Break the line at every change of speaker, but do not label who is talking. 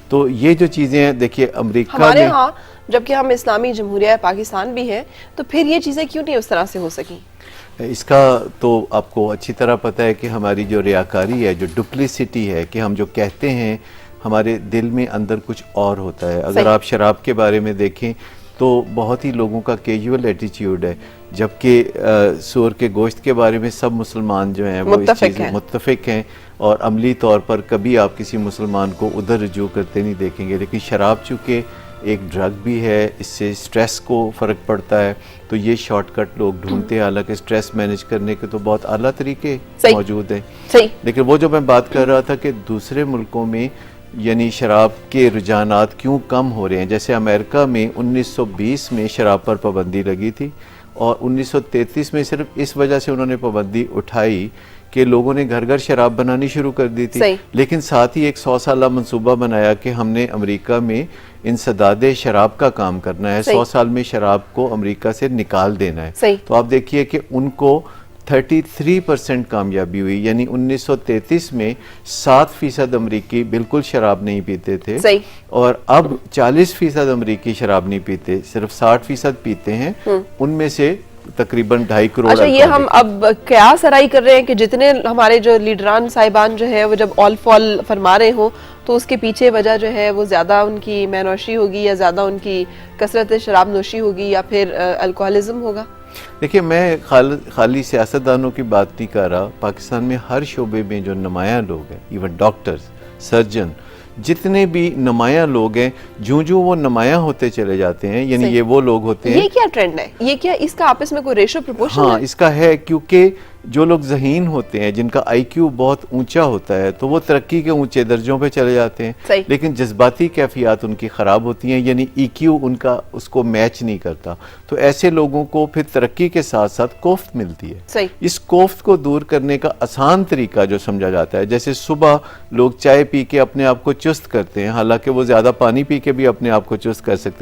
تو یہ جو چیزیں دیکھیے امریکہ
ہمارے
میں،
ہاں جبکہ ہم اسلامی جمہوریہ پاکستان بھی ہیں تو پھر یہ چیزیں کیوں نہیں اس طرح سے ہو سکیں؟
اس کا تو آپ کو اچھی طرح پتہ ہے کہ ہماری جو ریاکاری ہے، جو ڈپلیسٹی ہے، کہ ہم جو کہتے ہیں ہمارے دل میں اندر کچھ اور ہوتا ہے. اگر آپ شراب کے بارے میں دیکھیں تو بہت ہی لوگوں کا کیجول ایٹیچیوڈ ہے، جبکہ سور کے گوشت کے بارے میں سب مسلمان جو ہیں وہ اس چیز میں متفق ہیں، اور عملی طور پر کبھی آپ کسی مسلمان کو ادھر رجوع کرتے نہیں دیکھیں گے. لیکن شراب چونکہ ایک ڈرگ بھی ہے، اس سے سٹریس کو فرق پڑتا ہے، تو یہ شارٹ کٹ لوگ ڈھونڈتے ہیں، حالانکہ سٹریس مینج کرنے کے تو بہت اعلیٰ طریقے موجود ہیں. لیکن وہ جو میں بات کر رہا تھا کہ دوسرے ملکوں میں یعنی شراب کے رجحانات کیوں کم ہو رہے ہیں. جیسے امریکہ میں 1920 میں شراب پر پابندی لگی تھی، اور 1933 میں صرف اس وجہ سے انہوں نے پابندی اٹھائی کہ لوگوں نے گھر گھر شراب بنانی شروع کر دی تھی. لیکن ساتھ ہی ایک 100 سالہ منصوبہ بنایا کہ ہم نے امریکہ میں انسداد شراب کا کام کرنا ہے، 100 سال میں شراب کو امریکہ سے نکال دینا ہے. تو آپ دیکھیے کہ ان کو 33% کامیابی ہوئی، یعنی 1933 میں 7% امریکی بالکل شراب نہیں پیتے تھے، اور اب 40% امریکی شراب نہیں پیتے، صرف 60% پیتے ہیں. ان میں سے تقریباً 2.5 کروڑ.
اچھا، یہ ہم اب قیاس آرائی کر رہے ہیں کہ جتنے ہمارے جو لیڈران صاحبان جو ہے وہ جب آل فال فرما رہے ہوں تو اس کے پیچھے وجہ جو ہے وہ زیادہ ان کی مینوشی ہوگی، یا زیادہ ان کی کثرت شراب نوشی ہوگی، یا پھر الکوہلزم ہوگا.
دیکھیے میں خالی سیاستدانوں کی بات نہیں کر رہا. پاکستان میں ہر شعبے میں جو نمایاں لوگ ہیں، ایون ڈاکٹرز، سرجن، جتنے بھی نمایاں لوگ ہیں، جو وہ نمایاں ہوتے چلے جاتے ہیں، یعنی یہ وہ لوگ ہوتے ہیں.
یہ کیا ٹرینڈ ہے؟ یہ کیا اس کا آپس میں کوئی ریشو پروپورشن ہے؟
ہاں، اس کا ہے، کیونکہ جو لوگ ذہین ہوتے ہیں، جن کا آئی کیو بہت اونچا ہوتا ہے، تو وہ ترقی کے اونچے درجوں پہ چلے جاتے ہیں. لیکن جذباتی کیفیات ان کی خراب ہوتی ہیں، یعنی ای کیو ان کا اس کو میچ نہیں کرتا. تو ایسے لوگوں کو پھر ترقی کے ساتھ ساتھ کوفت ملتی ہے. اس کوفت کو دور کرنے کا آسان طریقہ جو سمجھا جاتا ہے، جیسے صبح لوگ چائے پی کے اپنے آپ کو چست کرتے ہیں، حالانکہ وہ زیادہ پانی پی کے بھی اپنے آپ کو چست کر سکتے ہیں.